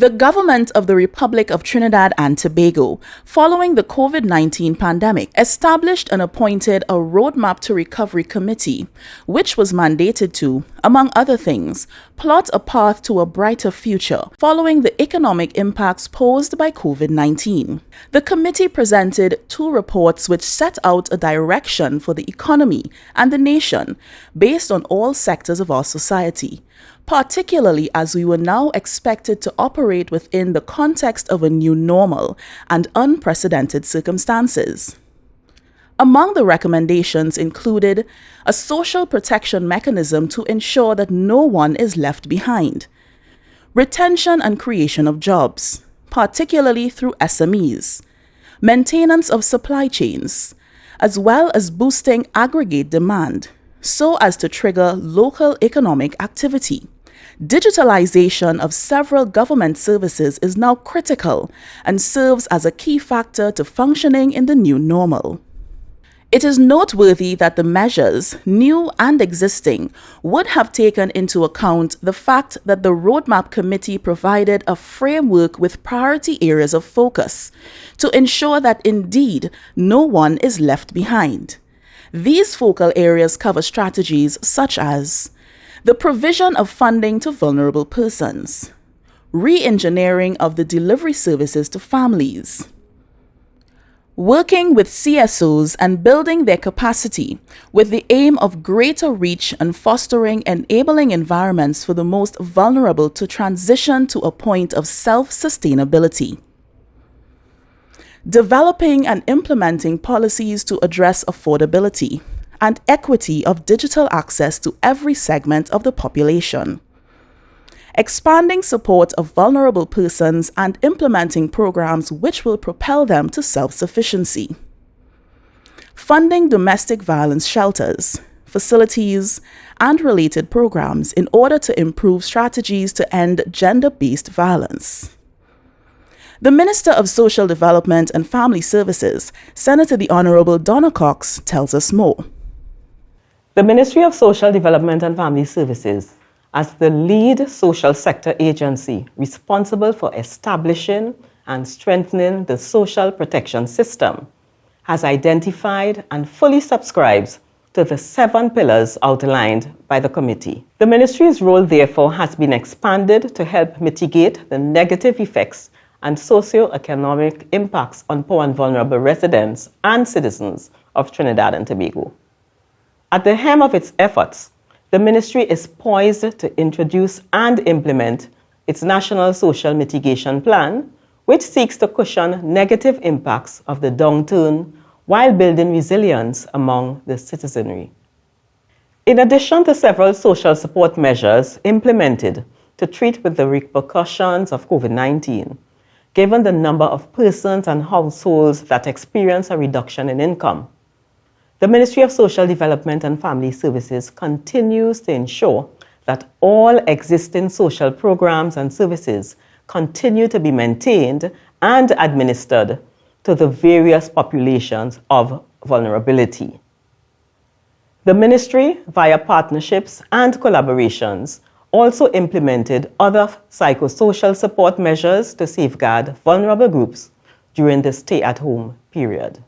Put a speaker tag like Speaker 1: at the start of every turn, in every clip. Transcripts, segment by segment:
Speaker 1: The government of the Republic of Trinidad and Tobago, following the COVID-19 pandemic, established and appointed a Roadmap to Recovery Committee, which was mandated to, among other things, plot a path to a brighter future following the economic impacts posed by COVID-19. The committee presented 2 reports which set out a direction for the economy and the nation based on all sectors of our society, particularly as we were now expected to operate within the context of a new normal and unprecedented circumstances. Among the recommendations included a social protection mechanism to ensure that no one is left behind, retention and creation of jobs, particularly through SMEs, maintenance of supply chains, as well as boosting aggregate demand so as to trigger local economic activity. Digitalization of several government services is now critical and serves as a key factor to functioning in the new normal. It is noteworthy that the measures, new and existing, would have taken into account the fact that the Roadmap Committee provided a framework with priority areas of focus to ensure that indeed no one is left behind. These focal areas cover strategies such as the provision of funding to vulnerable persons, re-engineering of the delivery services to families, working with CSOs and building their capacity with the aim of greater reach and fostering enabling environments for the most vulnerable to transition to a point of self-sustainability. Developing and implementing policies to address affordability and equity of digital access to every segment of the population. Expanding support of vulnerable persons and implementing programs which will propel them to self-sufficiency. Funding domestic violence shelters, facilities, and related programs in order to improve strategies to end gender-based violence. The Minister of Social Development and Family Services, Senator the Honorable Minister Cox, tells us more.
Speaker 2: The Ministry of Social Development and Family Services, as the lead social sector agency responsible for establishing and strengthening the social protection system, has identified and fully subscribes to the 7 pillars outlined by the committee. The ministry's role, therefore, has been expanded to help mitigate the negative effects and socio-economic impacts on poor and vulnerable residents and citizens of Trinidad and Tobago. At the helm of its efforts, the ministry is poised to introduce and implement its National Social Mitigation Plan, which seeks to cushion negative impacts of the downturn while building resilience among the citizenry. In addition to several social support measures implemented to treat with the repercussions of COVID-19, given the number of persons and households that experience a reduction in income, the Ministry of Social Development and Family Services continues to ensure that all existing social programs and services continue to be maintained and administered to the various populations of vulnerability. The Ministry, via partnerships and collaborations, also implemented other psychosocial support measures to safeguard vulnerable groups during the stay-at-home period.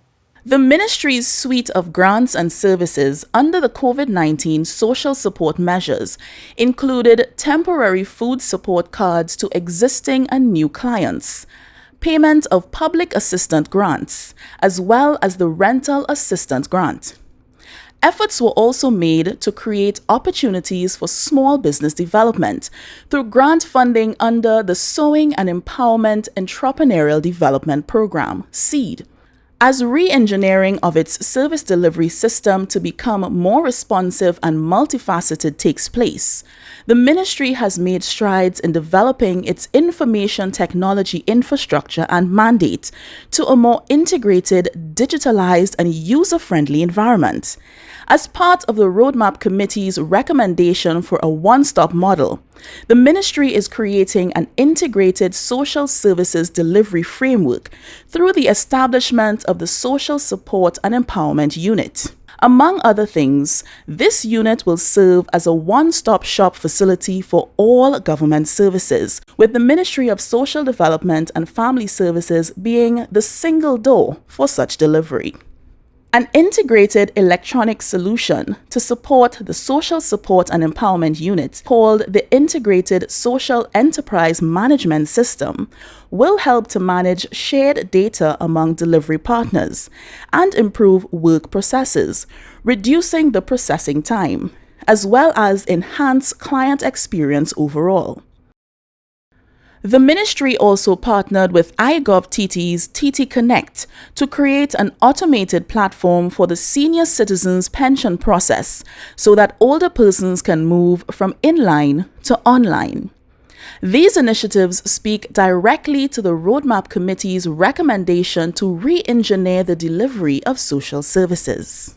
Speaker 1: The ministry's suite of grants and services under the COVID-19 social support measures included temporary food support cards to existing and new clients, payment of public assistance grants, as well as the rental assistance grant. Efforts were also made to create opportunities for small business development through grant funding under the Sowing and Empowerment Entrepreneurial Development Program, SEED. As re-engineering of its service delivery system to become more responsive and multifaceted takes place, the ministry has made strides in developing its information technology infrastructure and mandate to a more integrated, digitalized, and user-friendly environment. As part of the Roadmap Committee's recommendation for a one-stop model, the ministry is creating an integrated social services delivery framework through the establishment of the Social Support and Empowerment Unit. Among other things, this unit will serve as a one-stop shop facility for all government services, with the Ministry of Social Development and Family Services being the single door for such delivery. An integrated electronic solution to support the Social Support and Empowerment Unit, called the Integrated Social Enterprise Management System, will help to manage shared data among delivery partners and improve work processes, reducing the processing time, as well as enhance client experience overall. The ministry also partnered with iGovTT's TT Connect to create an automated platform for the senior citizens pension process so that older persons can move from inline to online. These initiatives speak directly to the Roadmap Committee's recommendation to re-engineer the delivery of social services.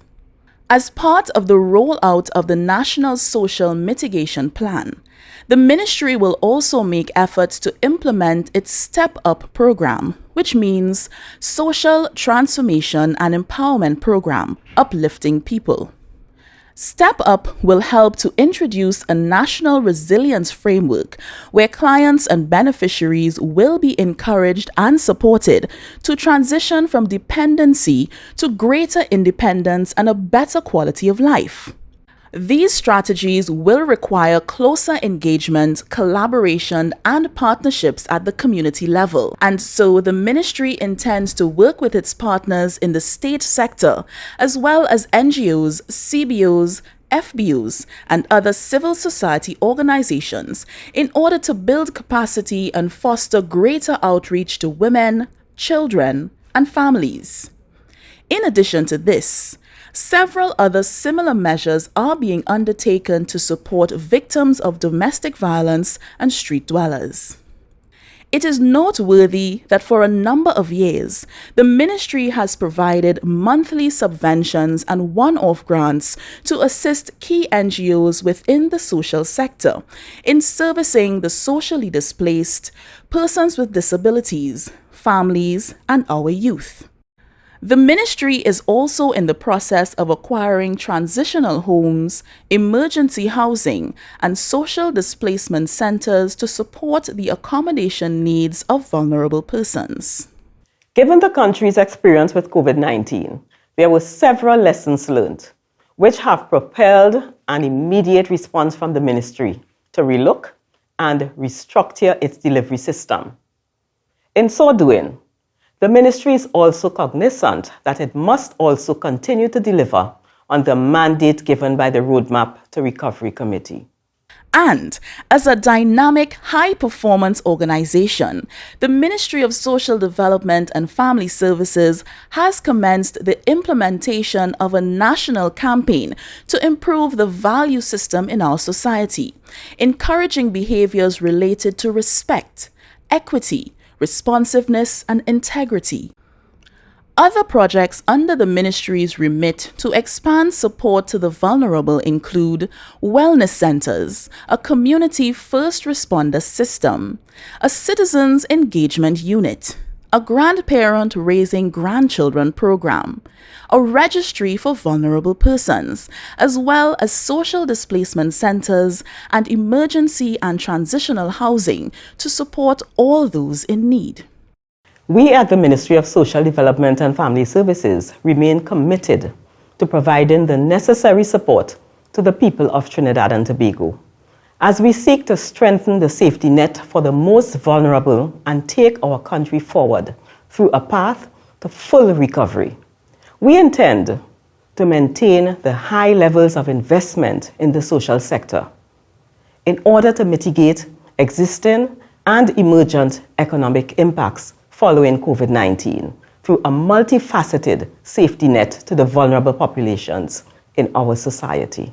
Speaker 1: As part of the rollout of the National Social Mitigation Plan, the ministry will also make efforts to implement its Step Up program, which means Social Transformation and Empowerment Program, uplifting people. Step Up will help to introduce a national resilience framework where clients and beneficiaries will be encouraged and supported to transition from dependency to greater independence and a better quality of life. These strategies will require closer engagement, collaboration, and partnerships at the community level. And so the ministry intends to work with its partners in the state sector, as well as NGOs, CBOs, FBOs, and other civil society organizations in order to build capacity and foster greater outreach to women, children, and families. In addition to this, several other similar measures are being undertaken to support victims of domestic violence and street dwellers. It is noteworthy that for a number of years, the ministry has provided monthly subventions and one-off grants to assist key NGOs within the social sector in servicing the socially displaced, persons with disabilities, families, and our youth. The ministry is also in the process of acquiring transitional homes, emergency housing, and social displacement centers to support the accommodation needs of vulnerable persons.
Speaker 2: Given the country's experience with COVID-19, there were several lessons learned, which have propelled an immediate response from the ministry to relook and restructure its delivery system. In so doing, the ministry is also cognizant that it must also continue to deliver on the mandate given by the Roadmap to Recovery Committee.
Speaker 1: And as a dynamic, high-performance organization, the Ministry of Social Development and Family Services has commenced the implementation of a national campaign to improve the value system in our society, encouraging behaviors related to respect, equity, responsiveness, and integrity. Other projects under the ministry's remit to expand support to the vulnerable include wellness centers, a community first responder system, a citizens engagement unit, a grandparent raising grandchildren program, a registry for vulnerable persons, as well as social displacement centers and emergency and transitional housing to support all those in need.
Speaker 2: We at the Ministry of Social Development and Family Services remain committed to providing the necessary support to the people of Trinidad and Tobago as we seek to strengthen the safety net for the most vulnerable and take our country forward through a path to full recovery. We intend to maintain the high levels of investment in the social sector in order to mitigate existing and emergent economic impacts following COVID-19 through a multifaceted safety net to the vulnerable populations in our society.